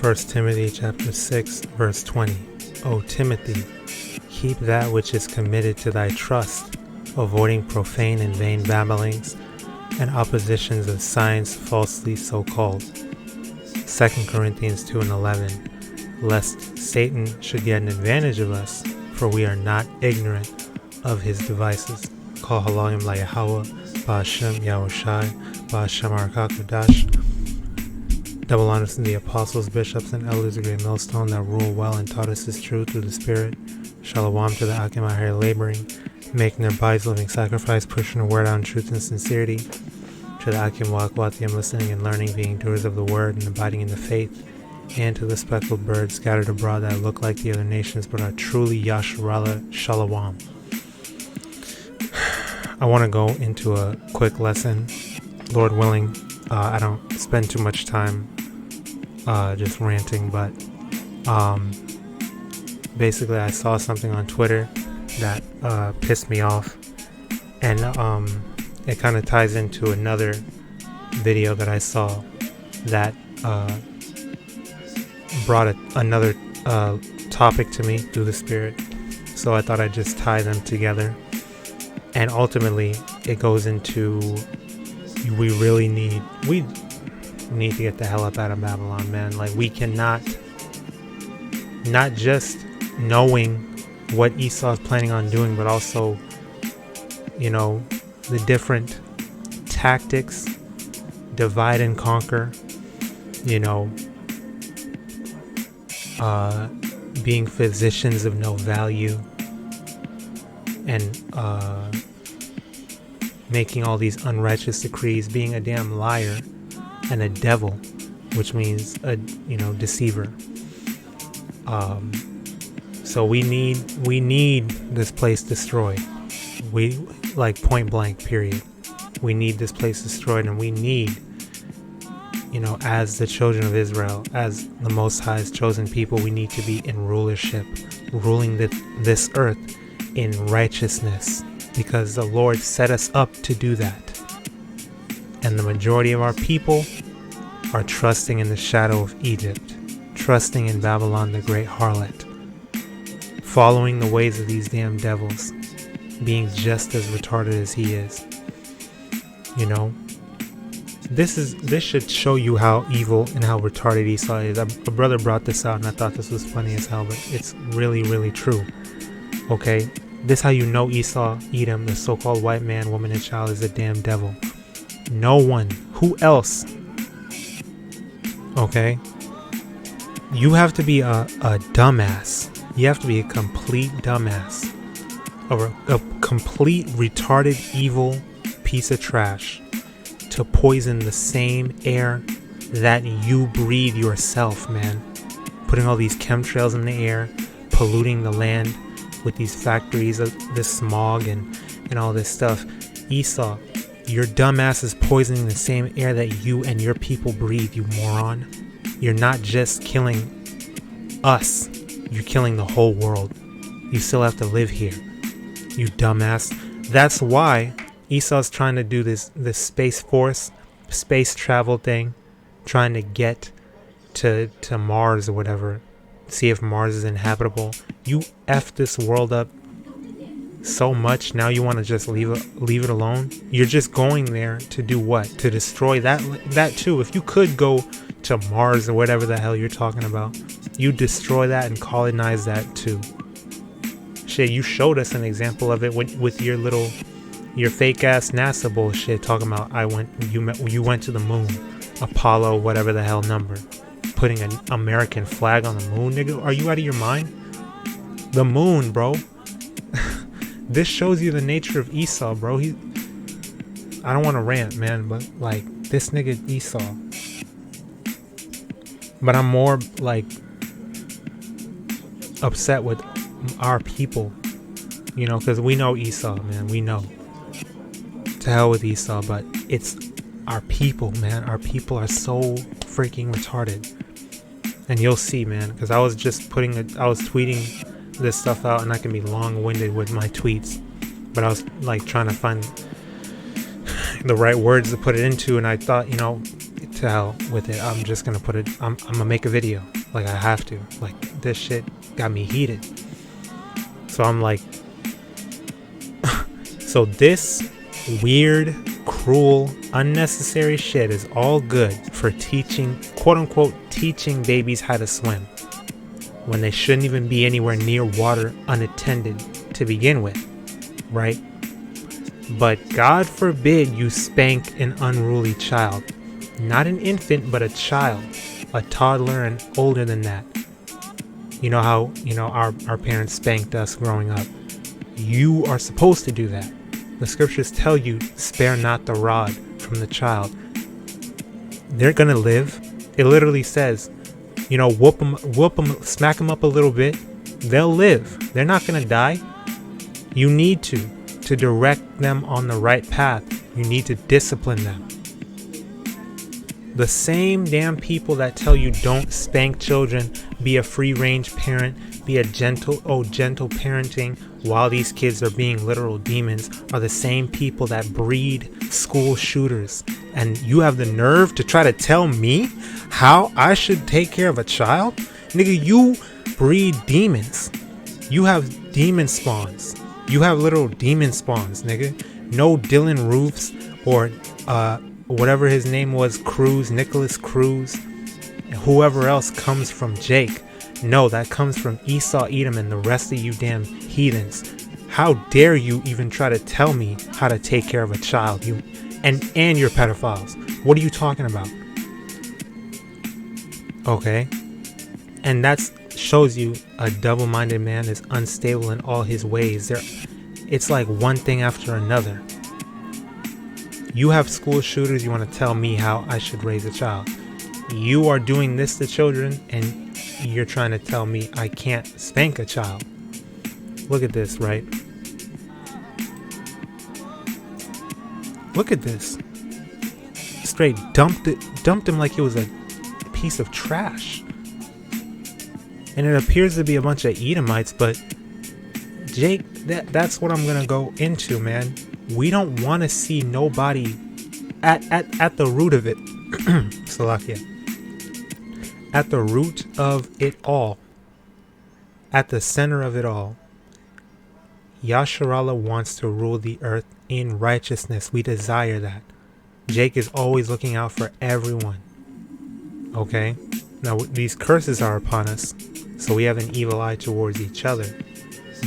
1 Timothy chapter 6 verse 20. O Timothy, keep that which is committed to thy trust, avoiding profane and vain babblings and oppositions of science falsely so called. 2 Corinthians 2 and 11. Lest Satan should get an advantage of us, for we are not ignorant of his devices. Call HALALYAM YAHAWAH, BAHASHAM, YAHAWASHI, BAHASHAM QADASH. Double honors to the apostles, bishops, and elders of Great Millstone that rule well and taught us his truth through the Spirit. Shalom to the Akim out here laboring, making their bodies living sacrifice, pushing the word out in truth and sincerity. To the Akim YAHAWADAH listening and learning, being doers of the word and abiding in the faith. And to the speckled birds scattered abroad that look like the other nations but are truly Yasharallah Shalom. I want to go into a quick lesson, Lord willing. I don't spend too much time just ranting, but basically I saw something on Twitter that pissed me off, and it kind of ties into another video that I saw that brought another topic to me through the Spirit. So I thought I'd just tie them together, and ultimately it goes into we need to get the hell up out of Babylon, man. Like, we cannot, not just knowing what Esau is planning on doing, but also, you know, the different tactics, divide and conquer, you know, being physicians of no value, and making all these unrighteous decrees, being a damn liar and a devil, which means a deceiver. So we need this place destroyed. We, like, point blank, period. We need this place destroyed, and we need, as the children of Israel, as the Most High's chosen people, we need to be in rulership, ruling this earth in righteousness, because the Lord set us up to do that. And the majority of our people are trusting in the shadow of Egypt, trusting in Babylon the great harlot, following the ways of these damn devils, being just as retarded as he is. This should show you how evil and how retarded Esau is. A brother brought this out and I thought this was funny as hell, but it's really, really true. Okay? This how you know Esau, Edom, the so-called white man, woman, and child is a damn devil. No one. Who else? Okay? You have to be a dumbass. You have to be a complete dumbass. Or a complete retarded, evil piece of trash to poison the same air that you breathe yourself, man. Putting all these chemtrails in the air, polluting the land with these factories, this smog and all this stuff. Esau, your dumbass is poisoning the same air that you and your people breathe, you moron. You're not just killing us, you're killing the whole world. You still have to live here, you dumbass. That's why Esau's trying to do this space travel thing, trying to get to Mars or whatever, see if Mars is inhabitable. You F this world up so much, now you want to just leave it alone? You're just going there to do what? To destroy that too. If you could go to Mars or whatever the hell you're talking about, you destroy that and colonize that too. Shit, you showed us an example of it with your fake ass NASA bullshit, talking about you went to the moon, Apollo whatever the hell number, putting an American flag on the moon. Nigga, are you out of your mind? The moon, bro. This shows you the nature of Esau, bro. I don't want to rant, man, but like, this nigga Esau. But I'm more like upset with our people, because we know Esau, man. We know. To hell with Esau, but it's our people, man. Our people are so freaking retarded. And you'll see, man, because I was tweeting this stuff out, and I can be long-winded with my tweets, but I was like trying to find the right words to put it into, and I thought, to hell with it. I'm just gonna I'm gonna make a video. Like, I have to. Like, this shit got me heated. So I'm like, so this weird, cruel, unnecessary shit is all good for teaching, quote unquote, teaching babies how to swim when they shouldn't even be anywhere near water unattended to begin with, right? But God forbid you spank an unruly child. Not an infant, but a child, a toddler and older than that. You know how, our parents spanked us growing up. You are supposed to do that. The scriptures tell you, spare not the rod from the child. They're going to live. It literally says, whoop them, smack them up a little bit. They'll live. They're not going to die. You need to direct them on the right path. You need to discipline them. The same damn people that tell you don't spank children, be a free range parent, be a gentle parenting while these kids are being literal demons, are the same people that breed school shooters. And you have the nerve to try to tell me how I should take care of a child? Nigga, you breed demons. You have demon spawns. You have literal demon spawns, nigga. No Dylan Roofs or whatever his name was, Nicholas Cruz, whoever else comes from Jake. No, that comes from Esau, Edom, and the rest of you damn heathens. How dare you even try to tell me how to take care of a child? You and you're pedophiles. What are you talking about? Okay. And that shows you a double-minded man is unstable in all his ways. It's like one thing after another. You have school shooters, you want to tell me how I should raise a child. You are doing this to children, and you're trying to tell me I can't spank a child. Look at this, right? Look at this. Straight dumped him like it was a piece of trash. And it appears to be a bunch of Edomites, but Jake, that's what I'm gonna go into, man. We don't want to see nobody at the root of it. Salakia. At the root of it all. At the center of it all. Yasharallah wants to rule the earth in righteousness. We desire that. Jake is always looking out for everyone. Okay? Now, these curses are upon us, so we have an evil eye towards each other.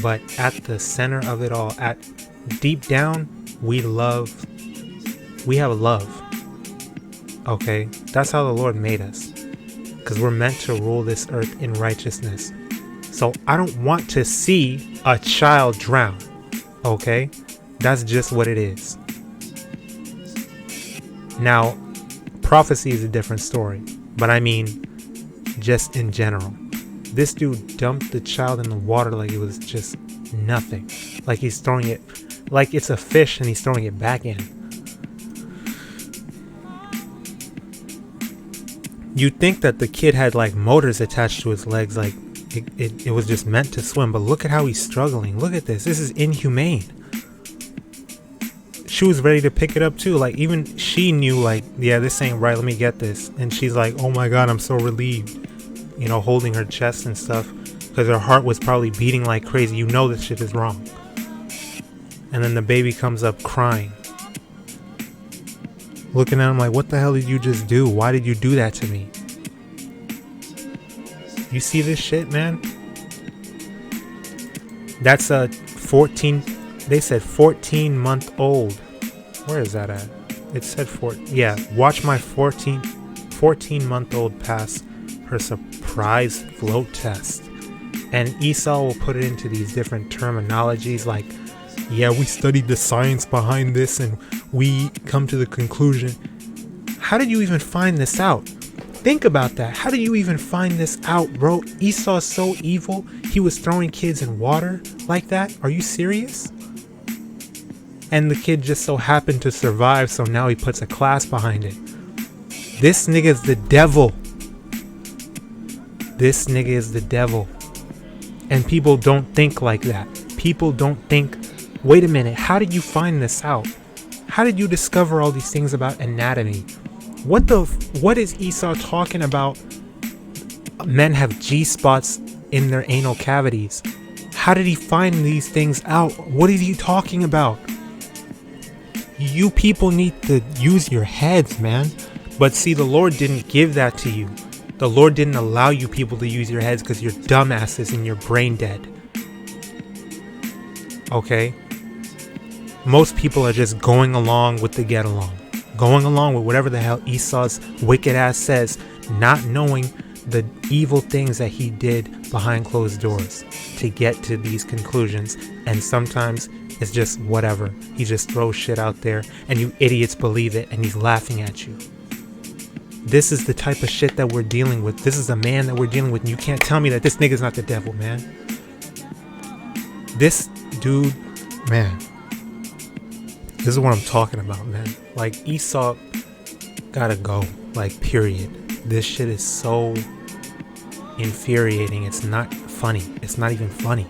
But at the center of it all, at deep down, we have love. Okay? That's how the Lord made us. Because we're meant to rule this earth in righteousness. So I don't want to see a child drown. Okay? That's just what it is. Now, prophecy is a different story. But I mean, just in general. This dude dumped the child in the water like it was just nothing. Like he's throwing it, like it's a fish and he's throwing it back in. You'd think that the kid had like motors attached to his legs, like it was just meant to swim. But look at how he's struggling. Look at this. This is inhumane. She was ready to pick it up too. Like even she knew like, yeah, this ain't right. Let me get this. And she's like, oh my God, I'm so relieved. Holding her chest and stuff. Because her heart was probably beating like crazy. You know this shit is wrong. And then the baby comes up crying. Looking at him like, what the hell did you just do? Why did you do that to me? You see this shit, man? That's a 14... They said 14-month-old. Where is that at? It said 14. Yeah, watch my 14-month-old pass her surprise float test. And Esau will put it into these different terminologies like, yeah, we studied the science behind this and we come to the conclusion. How did you even find this out? Think about that. How did you even find this out, bro? Esau's so evil. He was throwing kids in water like that. Are you serious? And the kid just so happened to survive, so now he puts a class behind it. This nigga's the devil. This nigga is the devil. And people don't think like that. People don't think, wait a minute, how did you find this out? How did you discover all these things about anatomy? What is Esau talking about Men have G-spots in their anal cavities. How did he find these things out? What is he talking about? You people need to use your heads, man. But see, the Lord didn't give that to you. The Lord didn't allow you people to use your heads because you're dumbasses and you're brain dead. Okay? Most people are just going along with the get along. Going along with whatever the hell Esau's wicked ass says, not knowing the evil things that he did behind closed doors to get to these conclusions. And sometimes it's just whatever. He just throws shit out there and you idiots believe it and he's laughing at you. This is the type of shit that we're dealing with. This is a man that we're dealing with, and you can't tell me that this nigga's not the devil, man. This dude, man. This is what I'm talking about, man. Like, Esau gotta go. Like, period. This shit is so infuriating. It's not funny. It's not even funny.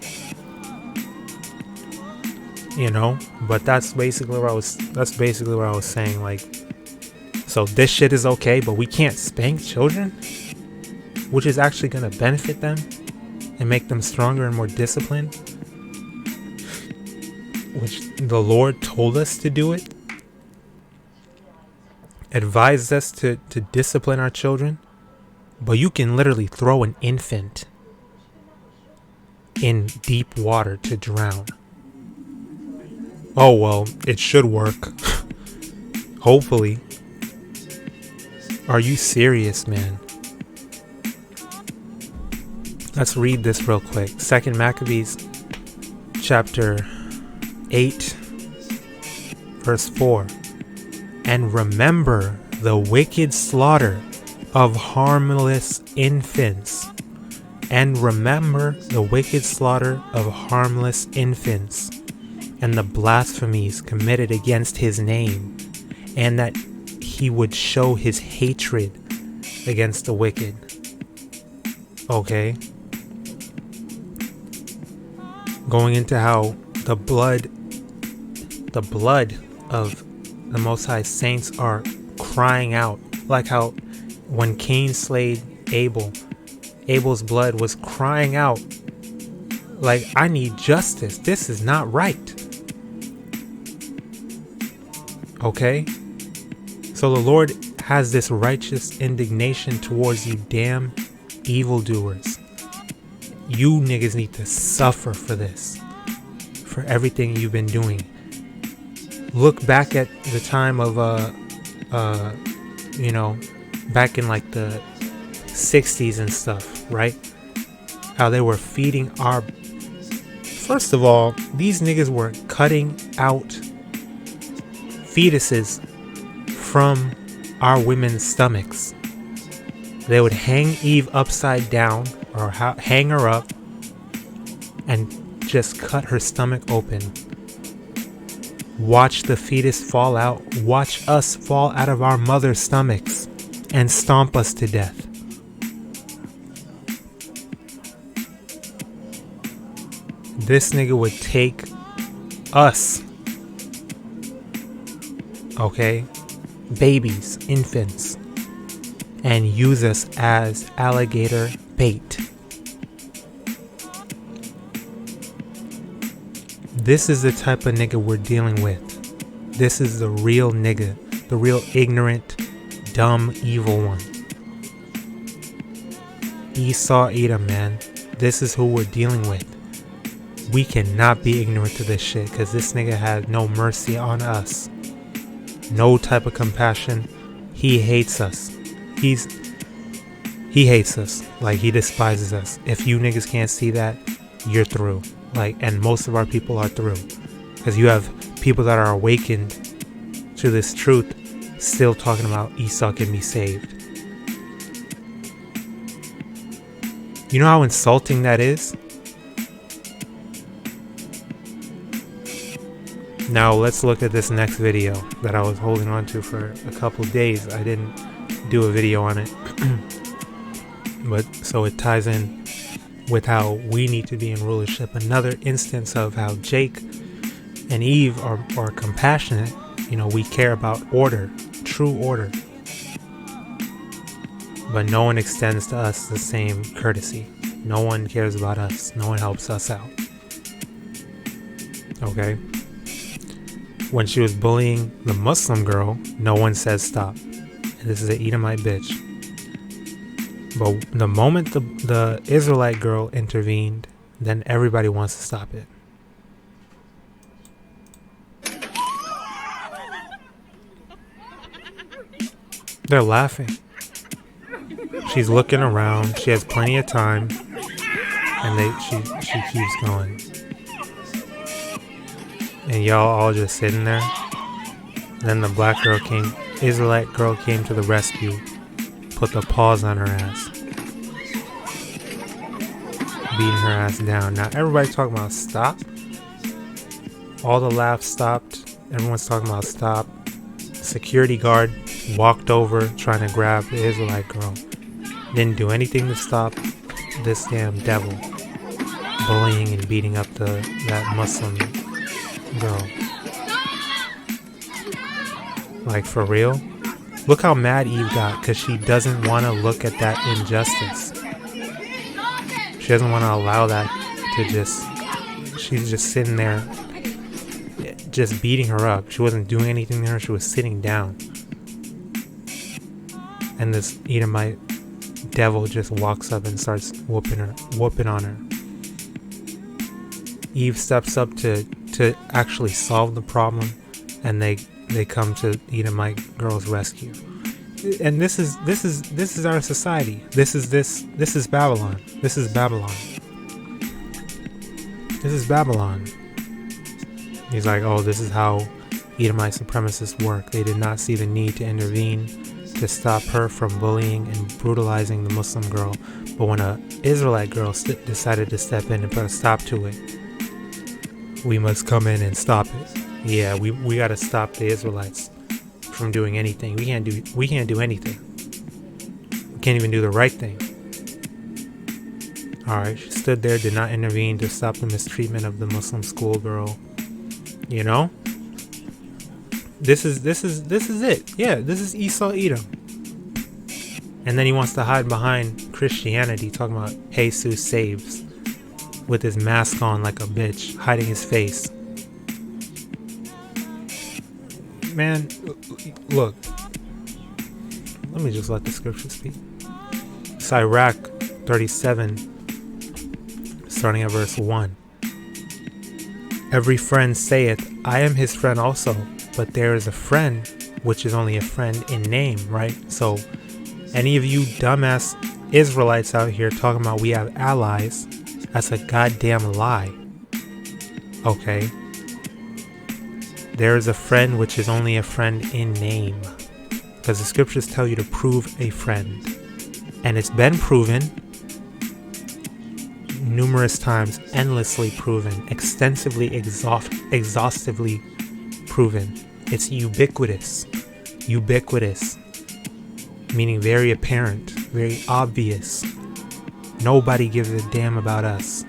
You know? But that's basically what I was saying. Like, so this shit is okay, but we can't spank children, which is actually gonna benefit them and make them stronger and more disciplined, which the Lord told us to do it, advised us to discipline our children. But you can literally throw an infant in deep water to drown. Oh, well, it should work. Hopefully. Are you serious, man? Let's read this real quick. 2 Maccabees chapter 8 verse 4. And remember the wicked slaughter of harmless infants. And remember the wicked slaughter of harmless infants, and the blasphemies committed against his name, and that he would show his hatred against the wicked. Okay? Going into how the blood of the Most High saints are crying out, like how when Cain slayed Abel, Abel's blood was crying out like, I need justice. This is not right. Okay? So the Lord has this righteous indignation towards you damn evildoers. You niggas need to suffer for this, for everything you've been doing. Look back at the time of back in like the 60s and stuff, right? How they were feeding our... First of all, these niggas were cutting out fetuses from our women's stomachs. They would hang Eve upside down or hang her up and just cut her stomach open. Watch the fetus fall out. Watch us fall out of our mother's stomachs and stomp us to death. This nigga would take us, okay, babies, infants, and use us as alligator bait. This is the type of nigga we're dealing with. This is the real nigga, the real ignorant, dumb, evil one. Esau Edom, man. This is who we're dealing with. We cannot be ignorant to this shit, because this nigga had no mercy on us. No type of compassion. He hates us. He hates us. Like, he despises us. If you niggas can't see that, you're through. Like, and most of our people are through, because you have people that are awakened to this truth still talking about Esau can be saved. You know how insulting that is? Now let's look at this next video that I was holding on to for a couple days. I didn't do a video on it. But so it ties in with how we need to be in rulership. Another instance of how Jake and Eve are compassionate. You know, we care about order, true order. but no one extends to us the same courtesy. No one cares about us. No one helps us out. Okay? When she was bullying the Muslim girl, no one says stop. And this is an Edomite bitch. But the moment the Israelite girl intervened, then everybody wants to stop it. They're laughing. She's looking around. She has plenty of time, and she keeps going. And y'all all just sitting there. Then the black girl came, Israelite girl came to the rescue, put the paws on her ass, beating her ass down. Now everybody's talking about stop. All the laughs stopped. Everyone's talking about stop. Security guard walked over trying to grab the Israelite girl. Didn't do anything to stop this damn devil bullying and beating up that Muslim girl. Like, for real? Look how mad Eve got because she doesn't want to look at that injustice. She doesn't want to allow that to she's just sitting there just beating her up. She wasn't doing anything to her. She was sitting down. And this Edomite devil just walks up and starts whooping on her. Eve steps up to actually solve the problem, and they come to Edomite girl's rescue. And this is our society. This is Babylon. This is Babylon. This is Babylon. He's like, oh, this is how Edomite supremacists work. They did not see the need to intervene to stop her from bullying and brutalizing the Muslim girl. But when an Israelite girl decided to step in and put a stop to it, we must come in and stop it. Yeah, we gotta stop the Israelites from doing anything. We can't do anything. We can't even do the right thing. Alright, she stood there, did not intervene to stop the mistreatment of the Muslim schoolgirl. You know? This is it. Yeah, this is Esau Edom. And then he wants to hide behind Christianity, talking about Jesus saves, with his mask on like a bitch, hiding his face. Man, look. Let me just let the scripture speak. Sirach 37, starting at verse 1. Every friend saith, I am his friend also, but there is a friend which is only a friend in name, right? So any of you dumbass Israelites out here talking about we have allies, that's a goddamn lie. Okay? There is a friend which is only a friend in name, because the scriptures tell you to prove a friend, and it's been proven numerous times, endlessly proven, extensively, exhaustively proven. It's ubiquitous, meaning very apparent, very obvious. Nobody gives a damn about us.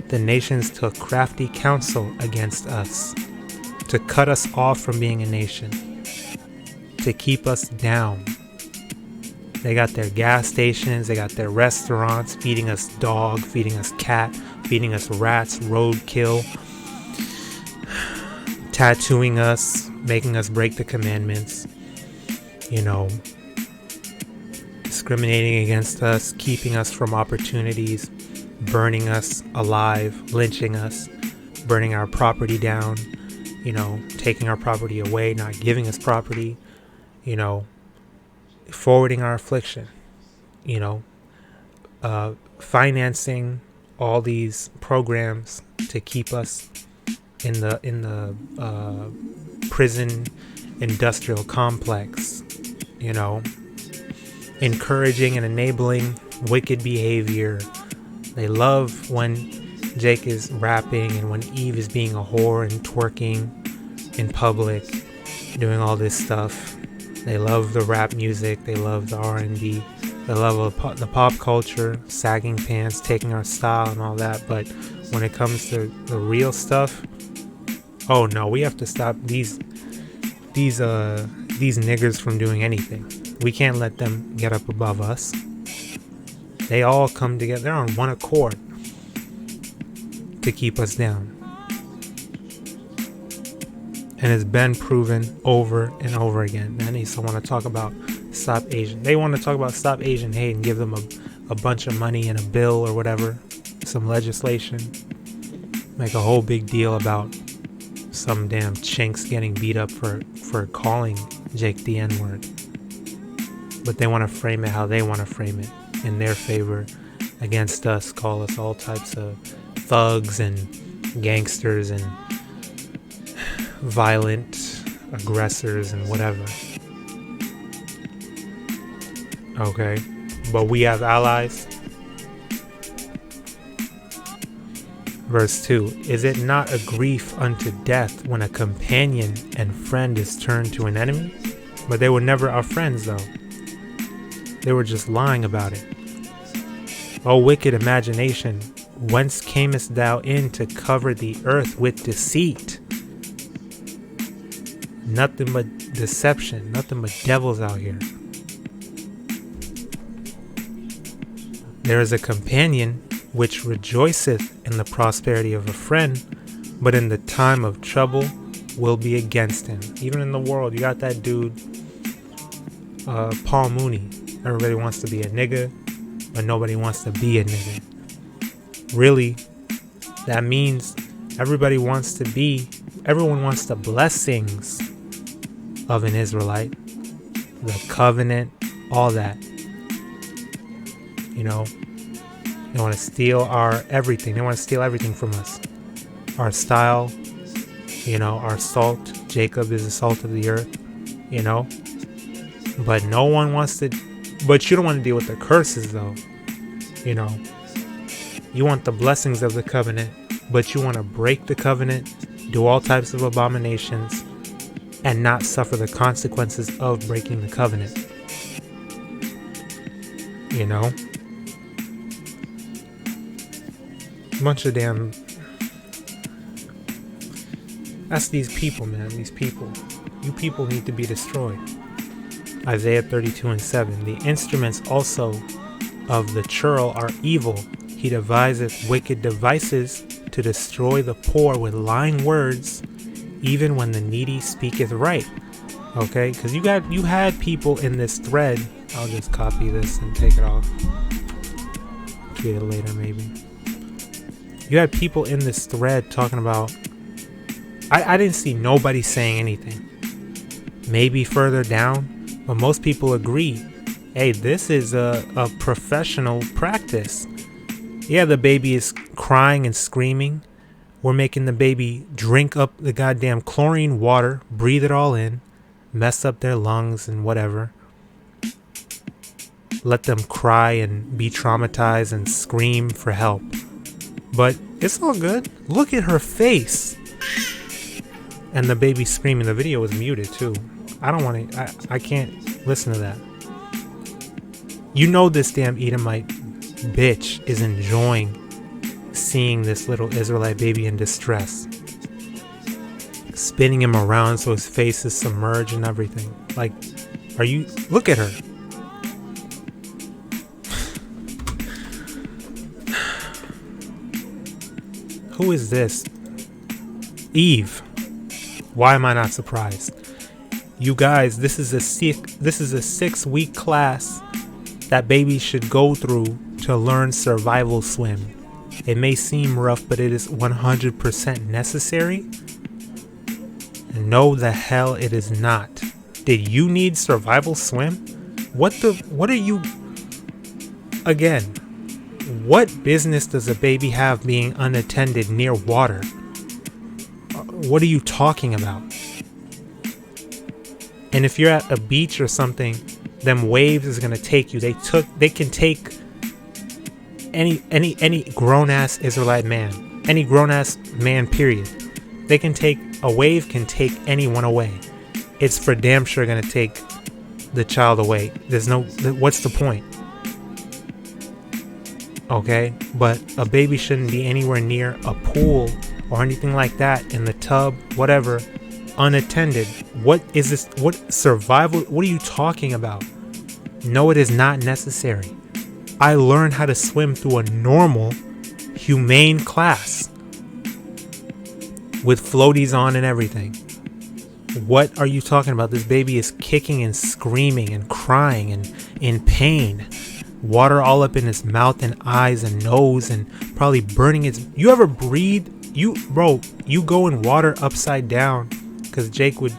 The nations took crafty counsel against us to cut us off from being a nation, to keep us down. They got their gas stations, they got their restaurants, feeding us dog, feeding us cat, feeding us rats, roadkill, tattooing us, making us break the commandments, you know, discriminating against us, keeping us from opportunities, burning us alive, lynching us, burning our property down, you know, taking our property away, not giving us property, you know, forwarding our affliction, you know, financing all these programs to keep us in the prison industrial complex, you know, encouraging and enabling wicked behavior. They love when Jake is rapping and when Eve is being a whore and twerking in public, doing all this stuff. They love the rap music, they love the R&B, they love the pop culture, sagging pants, taking our style and all that. But when it comes to the real stuff, oh no, we have to stop these niggers from doing anything. We can't let them get up above us. They all come together. They're on one accord to keep us down. And it's been proven over and over again. Now, they still want to talk about Stop Asian. They want to talk about Stop Asian Hate and give them a bunch of money and a bill or whatever, some legislation. Make a whole big deal about some damn chinks getting beat up for calling Jake the N-word. But they want to frame it how they want to frame it, in their favor, against us, call us all types of thugs and gangsters and violent aggressors and whatever. Okay, but we have allies. Verse 2, is it not a grief unto death when a companion and friend is turned to an enemy? But they were never our friends, though. They were just lying about it. O wicked imagination, whence camest thou in to cover the earth with deceit? Nothing but deception, nothing but devils out here. There is a companion which rejoiceth in the prosperity of a friend, but in the time of trouble will be against him. Even in the world, you got that dude, Paul Mooney. Everybody wants to be a nigga, but nobody wants to be a nigga. Really, that means everyone wants the blessings of an Israelite, the covenant, all that. You know, they want to steal our everything. They want to steal everything from us. Our style, you know, our salt. Jacob is the salt of the earth, you know. But no one wants to, but you don't want to deal with the curses, though. You know, you want the blessings of the covenant, but you want to break the covenant, do all types of abominations, and not suffer the consequences of breaking the covenant. You know? Bunch of damn... That's these people, man. These people. You people need to be destroyed. Isaiah 32:7. The instruments also of the churl are evil. He deviseth wicked devices to destroy the poor with lying words, even when the needy speaketh right. Okay, because you had people in this thread. I'll just copy this and take it off. Tweet it later, maybe. You had people in this thread talking about. I didn't see nobody saying anything. Maybe further down, but most people agree. Hey, this is a professional practice. Yeah, the baby is crying and screaming. We're making the baby drink up the goddamn chlorine water, breathe it all in, mess up their lungs and whatever. Let them cry and be traumatized and scream for help. But it's all good. Look at her face. And the baby screaming. The video was muted too. I don't want to. I can't listen to that. You know this damn Edomite bitch is enjoying seeing this little Israelite baby in distress. Spinning him around so his face is submerged and everything. Like, are you... Look at her. Who is this? Eve. Why am I not surprised? You guys, this is a 6-week class that babies should go through to learn survival swim. It may seem rough, but it is 100% necessary. No, the hell it is not. Did you need survival swim? What are you... Again, what business does a baby have being unattended near water? What are you talking about? And if you're at a beach or something, them waves is gonna take you. They can take any grown-ass Israelite man. Any grown-ass man, period. They can take... A wave can take anyone away. It's for damn sure gonna take the child away. There's no... What's the point? Okay? But a baby shouldn't be anywhere near a pool or anything like that, in the tub, whatever, unattended. What is this? What survival? What are you talking about? No, it is not necessary. I learned how to swim through a normal, humane class with floaties on and everything. What are you talking about? This baby is kicking and screaming and crying and in pain. Water all up in his mouth and eyes and nose and probably burning its... You ever breathe? You go in water upside down, because Jake would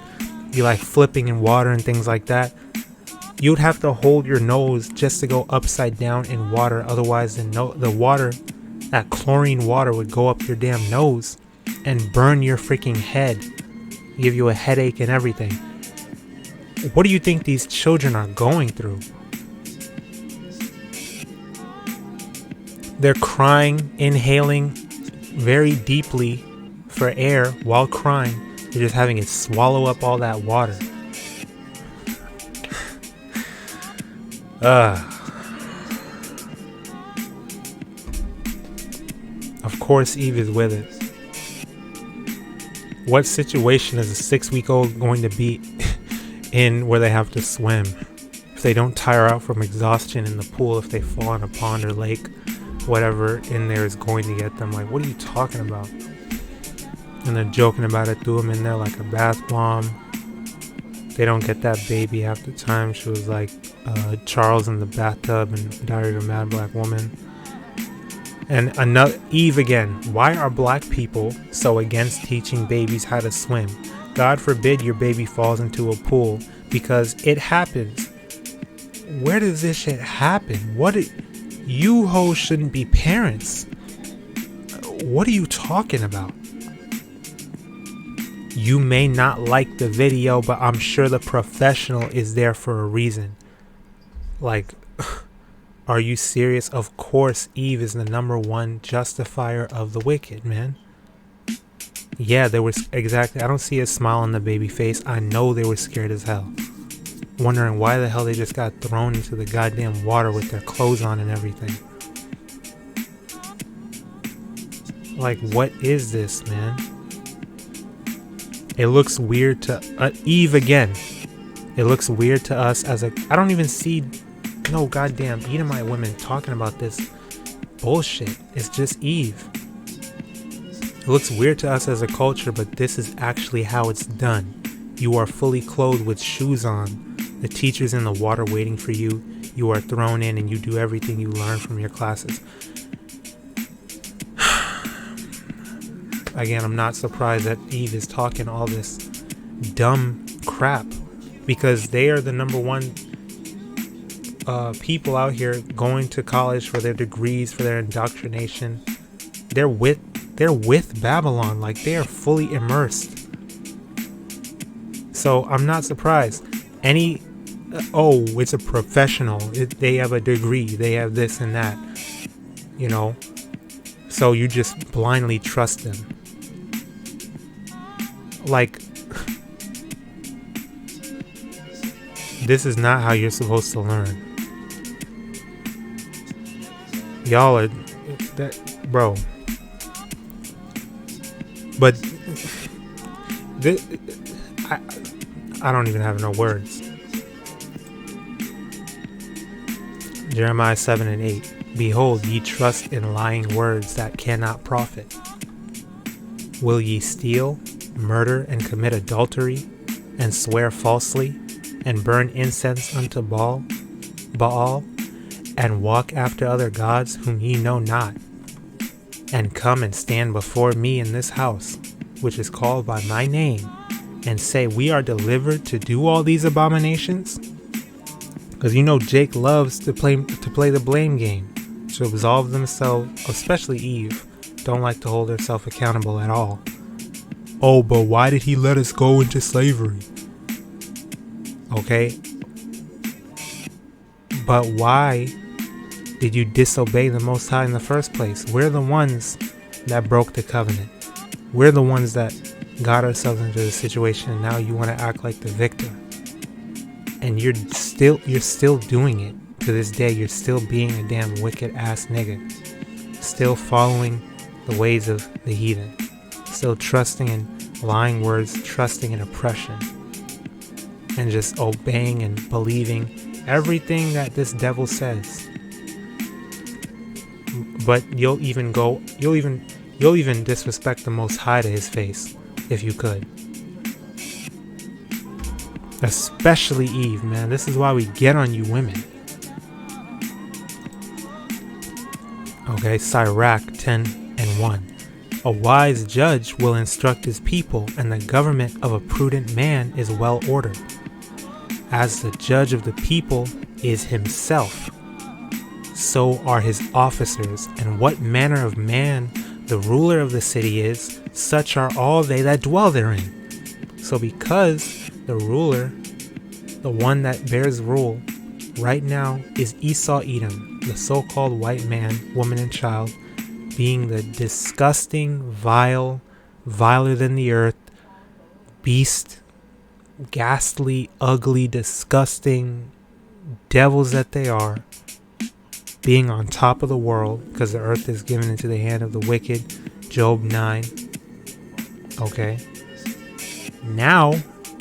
be like flipping in water and things like that. You'd have to hold your nose just to go upside down in water. Otherwise, the water, that chlorine water, would go up your damn nose and burn your freaking head. Give you a headache and everything. What do you think these children are going through? They're crying, inhaling very deeply for air while crying. They're just having it swallow up all that water. Of course Eve is with it. What situation is a 6-week-old going to be in where they have to swim? If they don't tire out from exhaustion in the pool, if they fall in a pond or lake, whatever in there is going to get them. Like, what are you talking about? And they're joking about it, threw them in there like a bath bomb. They don't get that baby half the time. She was like Charles in the bathtub and Diary of a Mad Black Woman. And another Eve again. Why are black people so against teaching babies how to swim? God forbid your baby falls into a pool, because it happens. Where does this shit happen? You hoes shouldn't be parents. What are you talking about? You may not like the video, but I'm sure the professional is there for a reason. Like, are you serious? Of course Eve is the #1 justifier of the wicked, man. Yeah, they were exactly. I don't see a smile on the baby face. I know they were scared as hell, wondering why the hell they just got thrown into the goddamn water with their clothes on and everything. Like, what is this, man? It looks weird to Eve again. It looks weird to us as a... I don't even see no goddamn Edomite women talking about this bullshit. It's just Eve. It looks weird to us as a culture, but this is actually how it's done. You are fully clothed with shoes on. The teacher's in the water waiting for you. You are thrown in and you do everything you learn from your classes. Again, I'm not surprised that Eve is talking all this dumb crap, because they are the #1 people out here going to college for their degrees, for their indoctrination. They're with Babylon. Like, they are fully immersed. So I'm not surprised. It's a professional. They have a degree. They have this and that. You know. So you just blindly trust them. Like, this is not how you're supposed to learn. Y'all are that, bro. But I don't even have no words. Jeremiah 7:8. Behold, ye trust in lying words that cannot profit. Will ye steal, murder, and commit adultery, and swear falsely, and burn incense unto Baal, and walk after other gods whom ye know not, and come and stand before me in this house, which is called by my name, and say, we are delivered to do all these abominations? Because you know Jake loves to play the blame game, to absolve themselves, especially Eve. Don't like to hold herself accountable at all. Oh, but why did he let us go into slavery? Okay. But why did you disobey the Most High in the first place? We're the ones that broke the covenant. We're the ones that got ourselves into the situation, and now you want to act like the victor. And you're still doing it to this day. You're still being a damn wicked ass nigga. Still following the ways of the heathen. Still trusting in lying words, trusting in oppression, and just obeying and believing everything that this devil says. But you'll even disrespect the Most High to his face if you could. Especially Eve, man. This is why we get on you women. Okay, Sirach 10:1. A wise judge will instruct his people, and the government of a prudent man is well ordered. As the judge of the people is himself, so are his officers, and what manner of man the ruler of the city is, such are all they that dwell therein. So because the ruler, the one that bears rule right now, is Esau Edom, the so-called white man, woman, and child, being the disgusting, vile, viler than the earth, beast, ghastly, ugly, disgusting devils that they are, being on top of the world, because the earth is given into the hand of the wicked, Job 9. Okay. Now,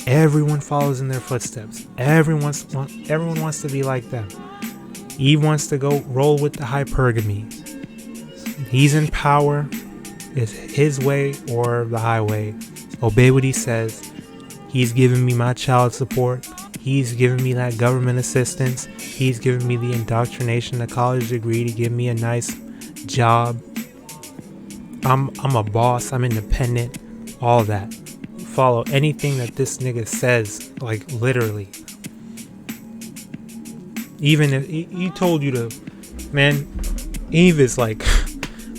everyone follows in their footsteps. Everyone wants to be like them. Eve wants to go roll with the hypergamy. He's in power. It's his way or the highway. Obey what he says. He's giving me my child support. He's giving me that government assistance. He's giving me the indoctrination, the college degree to give me a nice job. I'm a boss. I'm independent. All that. Follow anything that this nigga says, like literally. Even if he told you to, man, Eve is like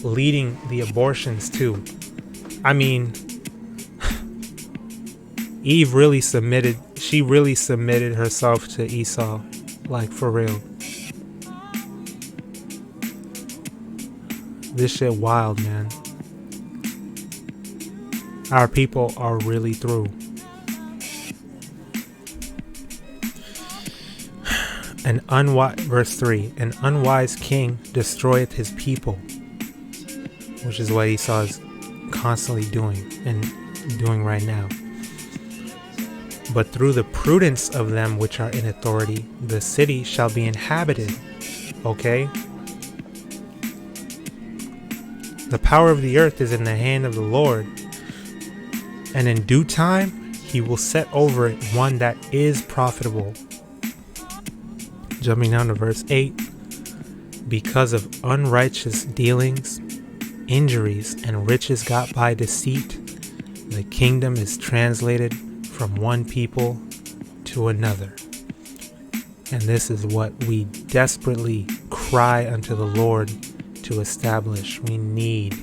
leading the abortions too. I mean, Eve really submitted. She really submitted herself to Esau, like for real. This shit wild, man. Our people are really through. Verse 3, an unwise king destroyeth his people, which is what Esau is constantly doing and doing right now. But through the prudence of them which are in authority, the city shall be inhabited. Okay? The power of the earth is in the hand of the Lord, and in due time he will set over it one that is profitable. Jumping down to verse 8. Because of unrighteous dealings, injuries, and riches got by deceit, the kingdom is translated from one people to another. And this is what we desperately cry unto the Lord to establish. We need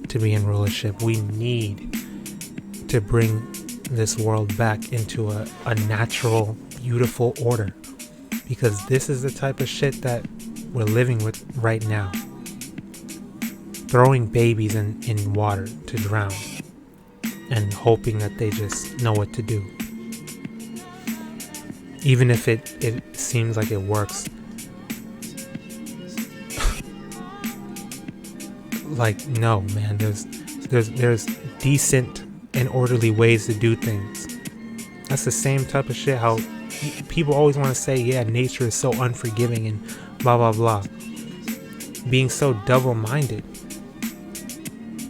to be in rulership. We need to bring this world back into a natural, beautiful order. Because this is the type of shit that we're living with right now. Throwing babies in water to drown and hoping that they just know what to do. Even if it seems like it works. Like, no, man, there's decent and orderly ways to do things. That's the same type of shit how people always want to say, yeah, nature is so unforgiving and blah blah blah. Being so double-minded.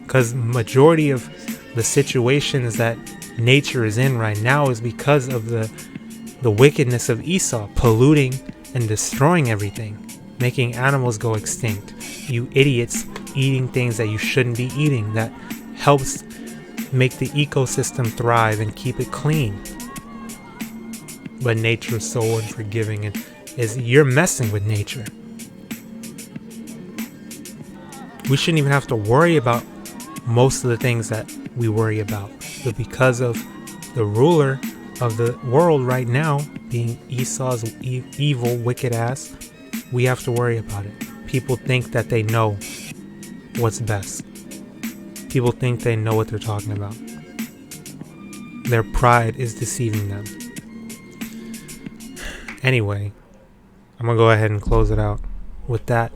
Because majority of the situations that nature is in right now is because of the wickedness of Esau, polluting and destroying everything, making animals go extinct. You idiots eating things that you shouldn't be eating, that helps make the ecosystem thrive and keep it clean. But nature is so unforgiving, and you're messing with nature. We shouldn't even have to worry about most of the things that we worry about. But because of the ruler of the world right now being Esau's evil, wicked ass, we have to worry about it. People think that they know what's best. People think they know what they're talking about. Their pride is deceiving them. Anyway, I'm going to go ahead and close it out. With that,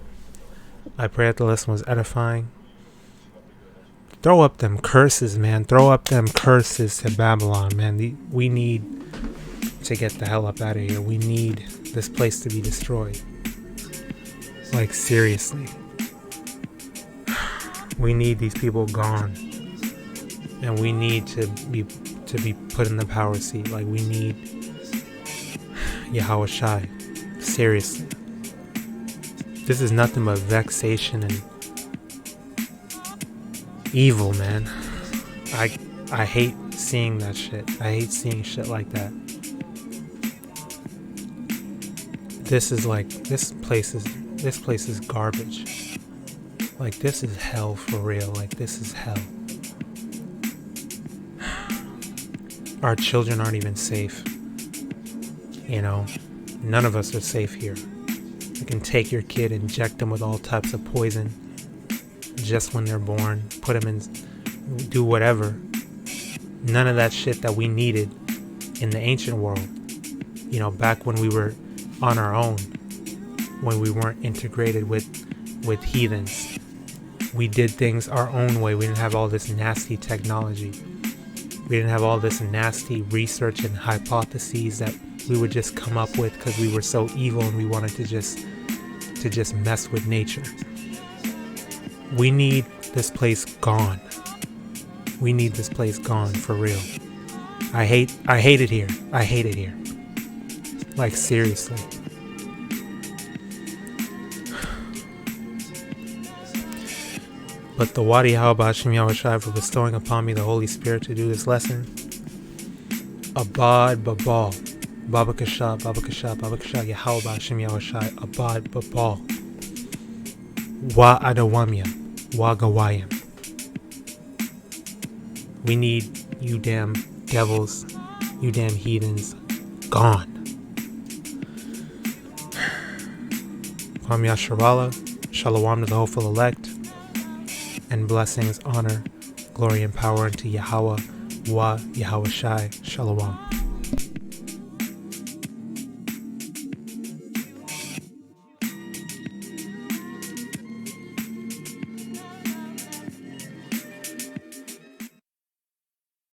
I pray that the lesson was edifying. Throw up them curses, man. Throw up them curses to Babylon, man. We need to get the hell up out of here. We need this place to be destroyed. Like, seriously. We need these people gone. And we need to be put in the power seat. Like, we need YAHAWASHI. Seriously. This is nothing but vexation and evil, man. I hate seeing that shit. I hate seeing shit like that. This place is garbage. Like, this is hell for real. Like, this is hell. Our children aren't even safe. You know, none of us are safe here. You can take your kid, inject them with all types of poison just when they're born, put them in, do whatever. None of that shit that we needed in the ancient world. You know, back when we were on our own, when we weren't integrated with heathens. We did things our own way. We didn't have all this nasty technology. We didn't have all this nasty research and hypotheses that we would just come up with because we were so evil and we wanted to just mess with nature. We need this place gone. We need this place gone for real. I hate it here. I hate it here. Like, seriously. But the YAHAWAH BAHASHAM YAHAWASHI for bestowing upon me the Holy Spirit to do this lesson. Abad Babal. Babakasha, Babakasha, Babakasha, YAHAWAH BAHASHAM YAHAWASHI. Abad Babal. WAHAWADAH. WAGAWAYAM. We need you damn devils, you damn heathens, gone. Kwam Yasharala, Shalom to the hopeful elect, and blessings, honor, glory, and power unto Yahawah, YAHAWASHI, Shalom.